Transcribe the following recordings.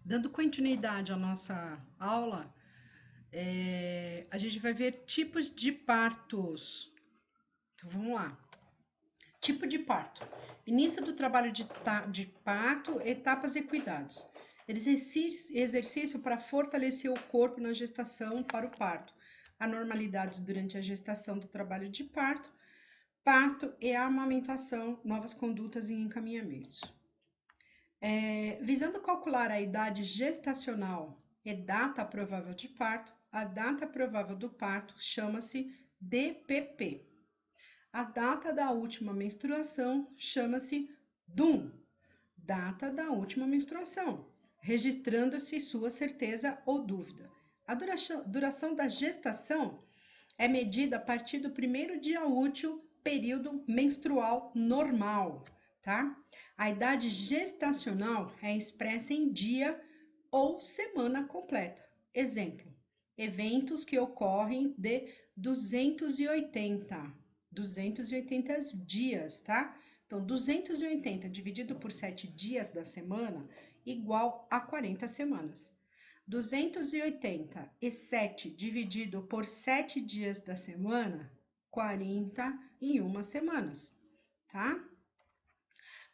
Dando continuidade à nossa aula, a gente vai ver tipos de partos. Então, vamos lá. Tipo de parto. Início do trabalho de parto, etapas e cuidados. Exercício para fortalecer o corpo na gestação para o parto. Anormalidades durante a gestação do trabalho de parto. Parto e amamentação, novas condutas e encaminhamentos. Visando calcular a idade gestacional e data provável de parto, a data provável do parto chama-se DPP. A data da última menstruação chama-se DUM, data da última menstruação, registrando-se sua certeza ou dúvida. A duração da gestação é medida a partir do primeiro dia útil, período menstrual normal, tá? A idade gestacional é expressa em dia ou semana completa. Exemplo: eventos que ocorrem de 280 dias, tá? Então, 280 dividido por 7 dias da semana igual a 40 semanas. 287 dividido por 7 dias da semana, 41 semanas, tá?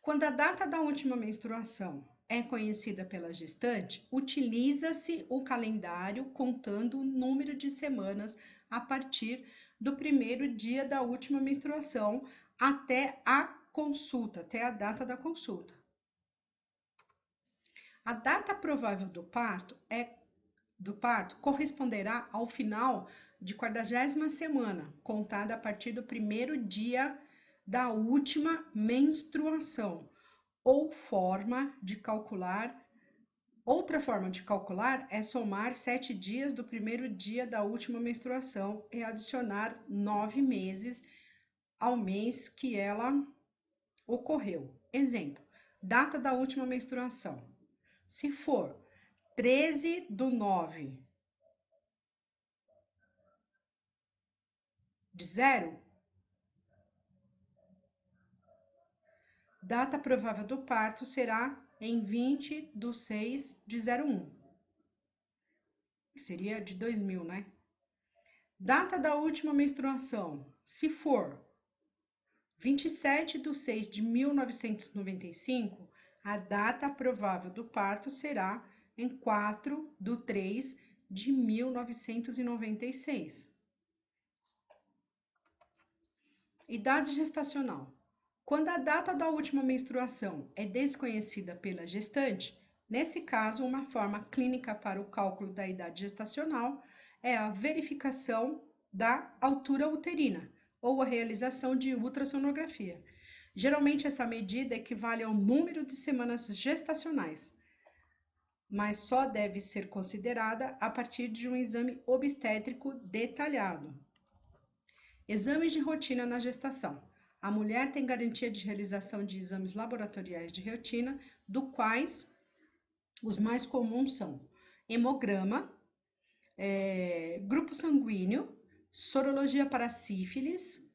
Quando a data da última menstruação é conhecida pela gestante, utiliza-se o calendário contando o número de semanas a partir do primeiro dia da última menstruação até a consulta, até a data da consulta. A data provável do parto corresponderá ao final de 40ª semana, contada a partir do primeiro dia da última menstruação, ou outra forma de calcular é somar 7 dias do primeiro dia da última menstruação e adicionar 9 meses ao mês que ela ocorreu. Exemplo: data da última menstruação. Se for 13/9 de 0, data provável do parto será em 20/6 de 01, que seria de 2000, né? Data da última menstruação, se for 27/6 de 1995, a data provável do parto será em 4/3 de 1996. Idade gestacional. Quando a data da última menstruação é desconhecida pela gestante, nesse caso, uma forma clínica para o cálculo da idade gestacional é a verificação da altura uterina ou a realização de ultrassonografia. Geralmente, essa medida equivale ao número de semanas gestacionais, mas só deve ser considerada a partir de um exame obstétrico detalhado. Exames de rotina na gestação. A mulher tem garantia de realização de exames laboratoriais de rotina, do quais os mais comuns são hemograma, grupo sanguíneo, sorologia para sífilis,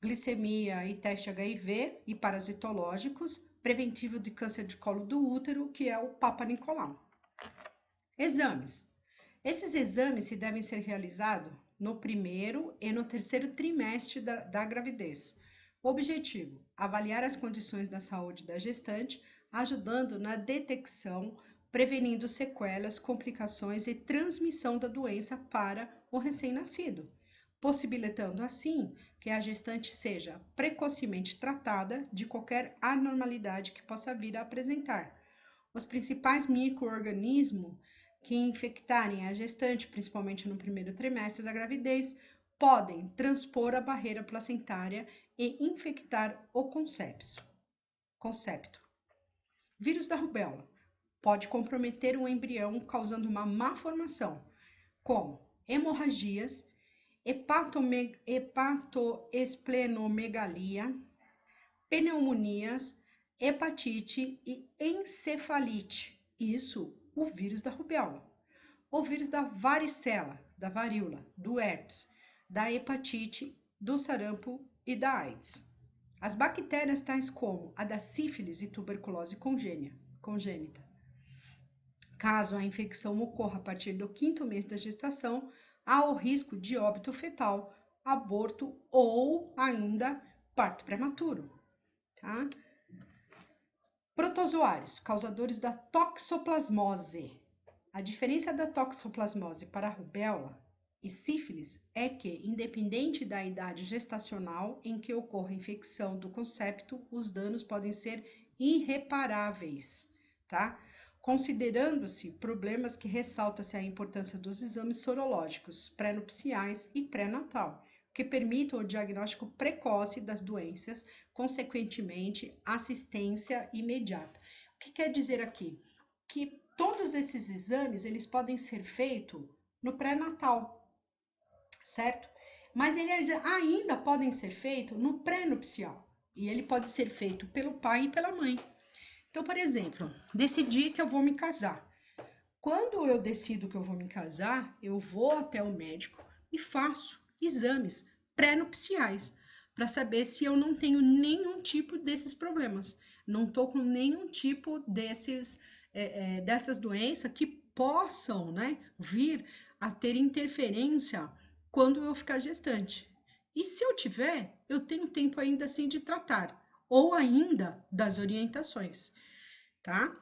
glicemia e teste HIV e parasitológicos, preventivo de câncer de colo do útero, que é o Papa Nicolau. Exames. Esses exames se devem ser realizados no primeiro e no terceiro trimestre da gravidez. Objetivo: avaliar as condições da saúde da gestante, ajudando na detecção, prevenindo sequelas, complicações e transmissão da doença para o recém-nascido, possibilitando assim que a gestante seja precocemente tratada de qualquer anormalidade que possa vir a apresentar. Os principais micro-organismos que infectarem a gestante, principalmente no primeiro trimestre da gravidez, podem transpor a barreira placentária e infectar o concepto. Vírus da rubéola pode comprometer o embrião, causando uma má formação, como hemorragias, hepatoesplenomegalia, pneumonias, hepatite e encefalite. Isso, o vírus da rubéola. O vírus da varicela, da varíola, do herpes, da hepatite, do sarampo e da AIDS. As bactérias tais como a da sífilis e tuberculose congênita. Caso a infecção ocorra a partir do 5º mês da gestação, há o risco de óbito fetal, aborto ou ainda parto prematuro, tá? Protozoários, causadores da toxoplasmose. A diferença da toxoplasmose para a rubéola e sífilis é que, independente da idade gestacional em que ocorra a infecção do concepto, os danos podem ser irreparáveis, tá? Considerando-se problemas que ressalta-se a importância dos exames sorológicos pré-nupciais e pré-natal, que permitam o diagnóstico precoce das doenças, consequentemente, assistência imediata. O que quer dizer aqui? Que todos esses exames, eles podem ser feitos no pré-natal, certo? Mas eles ainda podem ser feitos no pré-nupcial. E ele pode ser feito pelo pai e pela mãe. Então, por exemplo, decidi que eu vou me casar. Quando eu decido que eu vou me casar, eu vou até o médico e faço exames pré-nupciais para saber se eu não tenho nenhum tipo desses problemas. Não estou com nenhum tipo dessas doenças que possam, né, vir a ter interferência quando eu ficar gestante. E se eu tiver, eu tenho tempo ainda assim de tratar, ou ainda das orientações, tá?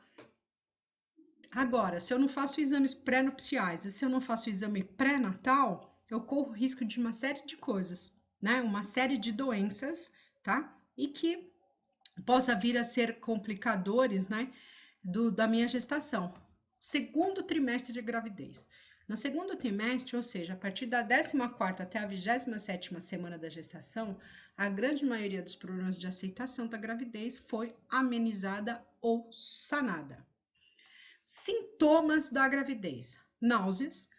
Agora, se eu não faço exames pré-nupciais e se eu não faço exame pré-natal, eu corro risco de uma série de coisas, né? Uma série de doenças, tá? E que possa vir a ser complicadores, né? Da minha gestação. Segundo trimestre de gravidez. No segundo trimestre, ou seja, a partir da 14ª até a 27ª semana da gestação, a grande maioria dos problemas de aceitação da gravidez foi amenizada ou sanada. Sintomas da gravidez: náuseas,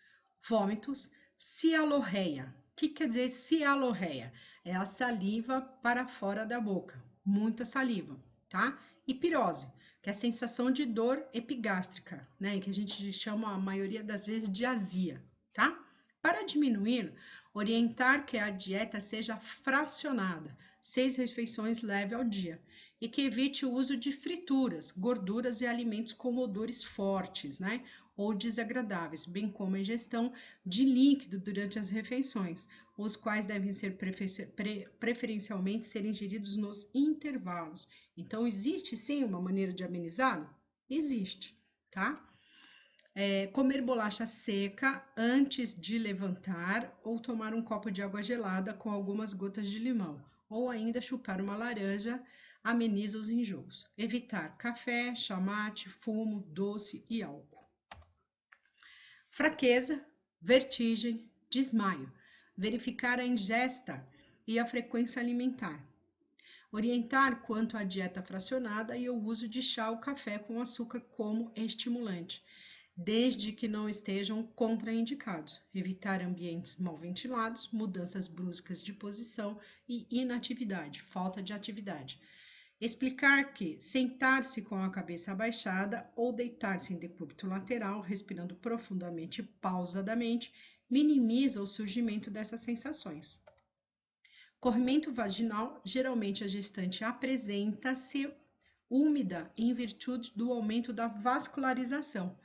vômitos, cialorreia. O que quer dizer cialorreia? É a saliva para fora da boca, muita saliva, tá? E pirose, que é a sensação de dor epigástrica, né? Que a gente chama a maioria das vezes de azia, tá? Para diminuir, orientar que a dieta seja fracionada, 6 refeições leve ao dia, e que evite o uso de frituras, gorduras e alimentos com odores fortes, né? Ou desagradáveis, bem como a ingestão de líquido durante as refeições, os quais devem ser preferencialmente ser ingeridos nos intervalos. Então, existe sim uma maneira de amenizá-lo? Existe, tá? Comer bolacha seca antes de levantar ou tomar um copo de água gelada com algumas gotas de limão, ou ainda chupar uma laranja ameniza os enjoos. Evitar café, chamate, fumo, doce e álcool. Fraqueza, vertigem, desmaio. Verificar a ingesta e a frequência alimentar. Orientar quanto à dieta fracionada e o uso de chá ou café com açúcar como estimulante, desde que não estejam contraindicados. Evitar ambientes mal ventilados, mudanças bruscas de posição e inatividade, falta de atividade. Explicar que sentar-se com a cabeça abaixada ou deitar-se em decúbito lateral, respirando profundamente e pausadamente, minimiza o surgimento dessas sensações. Corrimento vaginal, geralmente a gestante apresenta-se úmida em virtude do aumento da vascularização.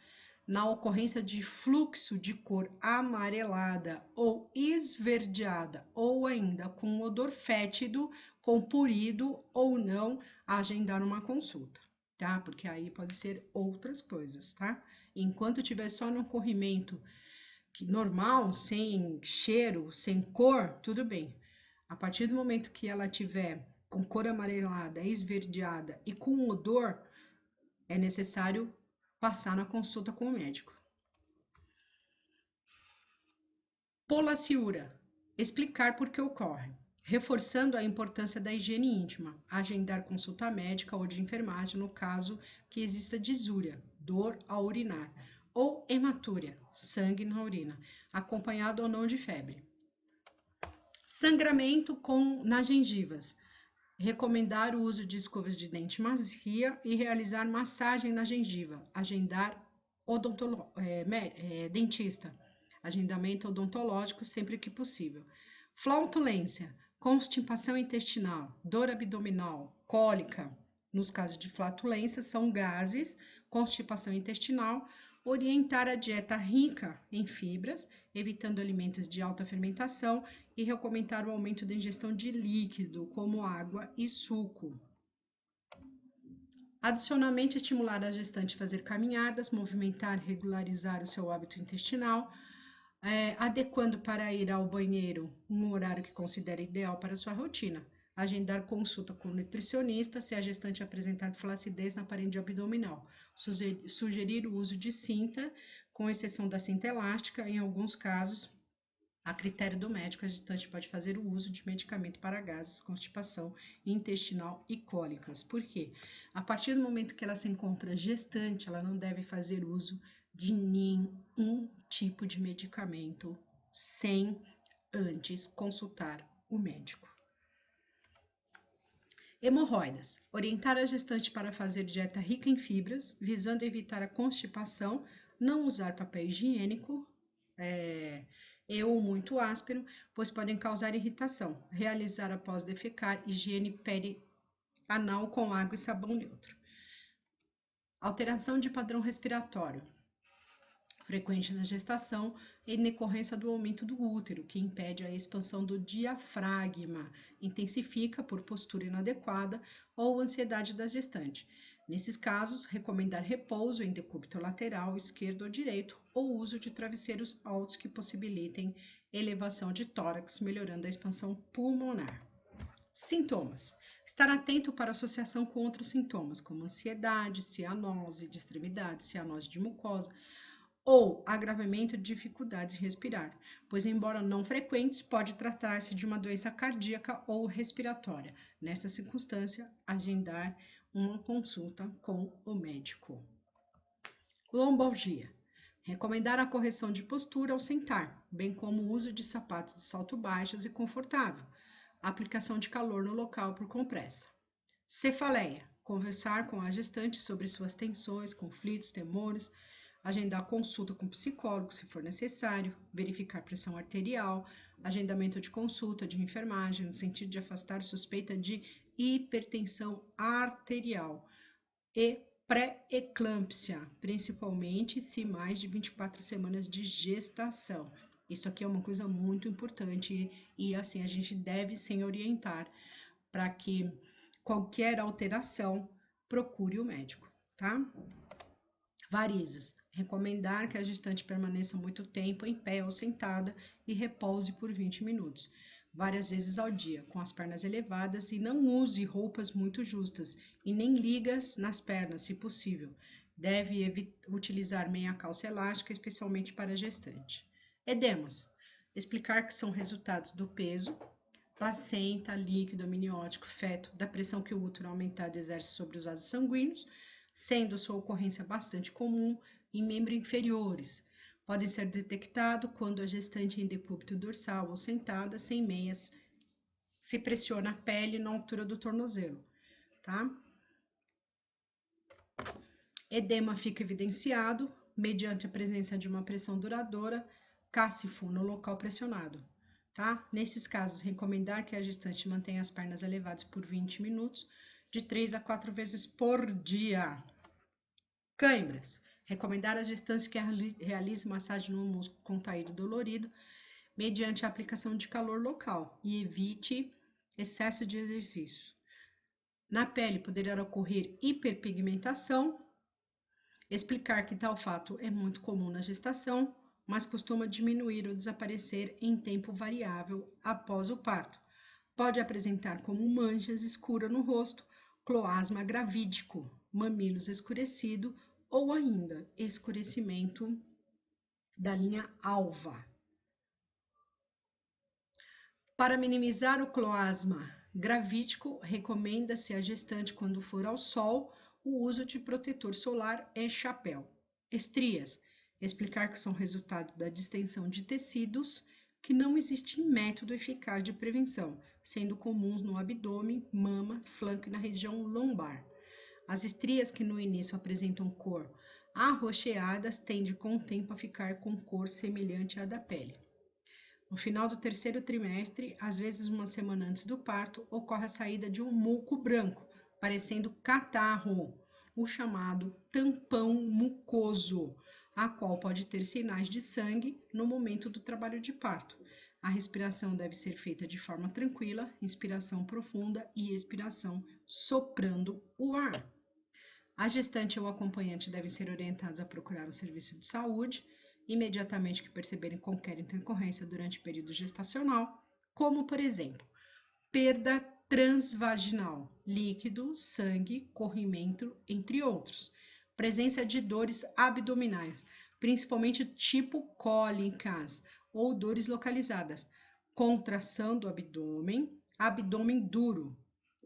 Na ocorrência de fluxo de cor amarelada ou esverdeada, ou ainda com odor fétido, compurido ou não, agendar uma consulta, tá? Porque aí pode ser outras coisas, tá? Enquanto tiver só no corrimento normal, sem cheiro, sem cor, tudo bem. A partir do momento que ela tiver com cor amarelada, esverdeada e com odor, é necessário passar na consulta com o médico. Polaciúria. Explicar por que ocorre. Reforçando a importância da higiene íntima. Agendar consulta médica ou de enfermagem no caso que exista disúria, dor ao urinar. Ou hematúria, sangue na urina, acompanhado ou não de febre. Sangramento nas gengivas. Recomendar o uso de escovas de dente macia e realizar massagem na gengiva. Agendar dentista. Agendamento odontológico sempre que possível. Flatulência, constipação intestinal, dor abdominal, cólica. Nos casos de flatulência, são gases, constipação intestinal Orientar a dieta rica em fibras, evitando alimentos de alta fermentação e recomendar o aumento da ingestão de líquido, como água e suco. Adicionalmente, estimular a gestante a fazer caminhadas, movimentar, regularizar o seu hábito intestinal, adequando para ir ao banheiro um horário que considera ideal para a sua rotina. Agendar consulta com o nutricionista se a gestante apresentar flacidez na parede abdominal. Sugerir o uso de cinta, com exceção da cinta elástica, em alguns casos, a critério do médico, a gestante pode fazer o uso de medicamento para gases, constipação intestinal e cólicas. Por quê? A partir do momento que ela se encontra gestante, ela não deve fazer uso de nenhum tipo de medicamento sem antes consultar o médico. Hemorroidas. Orientar a gestante para fazer dieta rica em fibras, visando evitar a constipação, não usar papel higiênico, ou muito áspero, pois podem causar irritação. Realizar após defecar higiene perianal com água e sabão neutro. Alteração de padrão respiratório. Frequente na gestação em decorrência do aumento do útero, que impede a expansão do diafragma, intensifica por postura inadequada ou ansiedade da gestante. Nesses casos, recomendar repouso em decúbito lateral, esquerdo ou direito, ou uso de travesseiros altos que possibilitem elevação de tórax, melhorando a expansão pulmonar. Sintomas. Estar atento para associação com outros sintomas, como ansiedade, cianose de extremidades, cianose de mucosa, ou agravamento de dificuldades em respirar, pois, embora não frequentes, pode tratar-se de uma doença cardíaca ou respiratória. Nessa circunstância, agendar uma consulta com o médico. Lombalgia. Recomendar a correção de postura ao sentar, bem como o uso de sapatos de salto baixos e confortável. Aplicação de calor no local por compressa. Cefaleia. Conversar com a gestante sobre suas tensões, conflitos, temores, agendar consulta com psicólogo se for necessário, verificar pressão arterial, agendamento de consulta de enfermagem no sentido de afastar suspeita de hipertensão arterial e pré-eclâmpsia, principalmente se mais de 24 semanas de gestação. Isso aqui é uma coisa muito importante e assim a gente deve sim orientar para que qualquer alteração procure o médico, tá? Varizes. Recomendar que a gestante permaneça muito tempo em pé ou sentada e repouse por 20 minutos, várias vezes ao dia, com as pernas elevadas, e não use roupas muito justas e nem ligas nas pernas, se possível. Deve utilizar meia calça elástica, especialmente para a gestante. Edemas. Explicar que são resultados do peso, placenta, líquido amniótico, feto, da pressão que o útero aumentado exerce sobre os vasos sanguíneos, sendo sua ocorrência bastante comum em membros inferiores. Podem ser detectados quando a gestante em decúbito dorsal ou sentada, sem meias, se pressiona a pele na altura do tornozelo, tá? Edema fica evidenciado mediante a presença de uma pressão duradoura, cássifo no local pressionado, tá? Nesses casos, recomendar que a gestante mantenha as pernas elevadas por 20 minutos, de 3 a 4 vezes por dia. Cãibras. Recomendar a gestante que realize massagem no músculo contraído e dolorido, mediante a aplicação de calor local, e evite excesso de exercício. Na pele poderá ocorrer hiperpigmentação. Explicar que tal fato é muito comum na gestação, mas costuma diminuir ou desaparecer em tempo variável após o parto. Pode apresentar como manchas escuras no rosto, cloasma gravídico, mamilos escurecido ou ainda escurecimento da linha alva. Para minimizar o cloasma gravídico, recomenda-se à gestante, quando for ao sol, o uso de protetor solar e chapéu. Estrias. Explicar que são resultado da distensão de tecidos, que não existe método eficaz de prevenção, sendo comuns no abdômen, mama, flanco e na região lombar. As estrias que no início apresentam cor arroxeadas tendem com o tempo a ficar com cor semelhante à da pele. No final do terceiro trimestre, às vezes uma semana antes do parto, ocorre a saída de um muco branco, parecendo catarro, o chamado tampão mucoso. a qual pode ter sinais de sangue no momento do trabalho de parto. A respiração deve ser feita de forma tranquila, inspiração profunda e expiração soprando o ar. A gestante ou acompanhante devem ser orientados a procurar o serviço de saúde imediatamente que perceberem qualquer intercorrência durante o período gestacional, como, por exemplo, perda transvaginal, líquido, sangue, corrimento, entre outros. Presença de dores abdominais, principalmente tipo cólicas ou dores localizadas. Contração do abdômen, abdômen duro,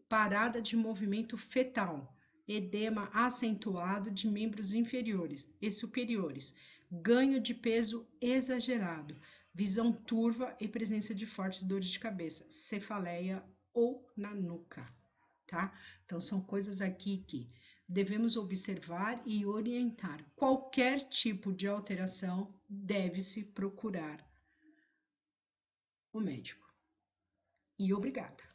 parada de movimento fetal, edema acentuado de membros inferiores e superiores, ganho de peso exagerado, visão turva e presença de fortes dores de cabeça, cefaleia ou na nuca, tá? Então, são coisas aqui que devemos observar e orientar. Qualquer tipo de alteração deve-se procurar o médico. E obrigada.